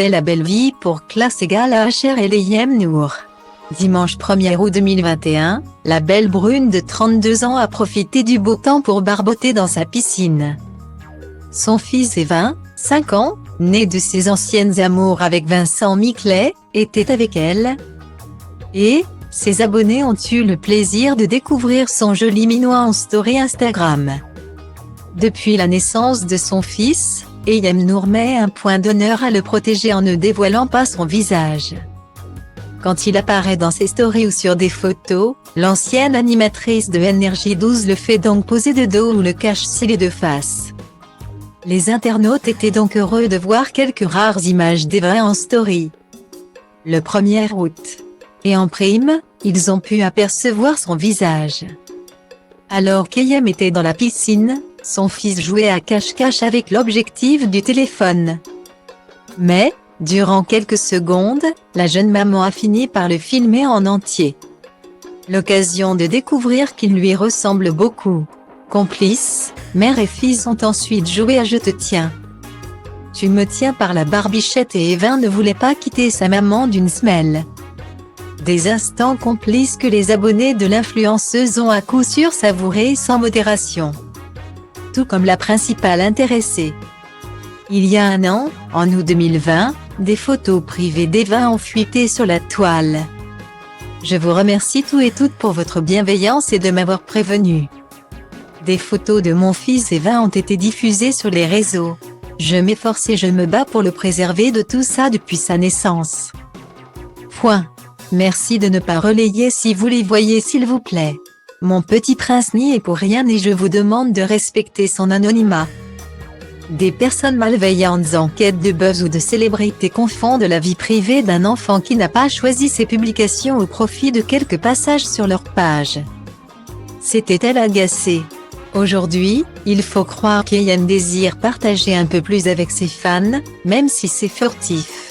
C'est la belle vie pour classe égale à Asher Eleyem Nour. Dimanche 1er août 2021, la belle brune de 32 ans a profité du beau temps pour barboter dans sa piscine. Son fils Evin, 5 ans, né de ses anciennes amours avec Vincent Miclet, était avec elle. Et ses abonnés ont eu le plaisir de découvrir son joli minois en story Instagram. Depuis la naissance de son fils, Eyem Nour met un point d'honneur à le protéger en ne dévoilant pas son visage. Quand il apparaît dans ses stories ou sur des photos, l'ancienne animatrice de NRJ12 le fait donc poser de dos ou le cache s'il est de face. Les internautes étaient donc heureux de voir quelques rares images d'Evin en story. Le 1er août. Et en prime, ils ont pu apercevoir son visage. Alors qu'Eyem était dans la piscine, son fils jouait à cache-cache avec l'objectif du téléphone. Mais, durant quelques secondes, la jeune maman a fini par le filmer en entier. L'occasion de découvrir qu'il lui ressemble beaucoup. Complices, mère et fils ont ensuite joué à Je te tiens. Tu me tiens par la barbichette et Evin ne voulait pas quitter sa maman d'une semelle. Des instants complices que les abonnés de l'influenceuse ont à coup sûr savourés sans modération. Tout comme la principale intéressée. Il y a un an, en août 2020, des photos privées d'Evin ont fuité sur la toile. Je vous remercie tous et toutes pour votre bienveillance et de m'avoir prévenu. Des photos de mon fils Evin ont été diffusées sur les réseaux. Je m'efforce et je me bats pour le préserver de tout ça depuis sa naissance. Point. Merci de ne pas relayer si vous les voyez s'il vous plaît. Mon petit prince n'y est pour rien et je vous demande de respecter son anonymat. Des personnes malveillantes en quête de buzz ou de célébrité confondent la vie privée d'un enfant qui n'a pas choisi ses publications au profit de quelques passages sur leur page. S'était-elle agacée? Aujourd'hui, il faut croire qu'Eyem désire partager un peu plus avec ses fans, même si c'est furtif.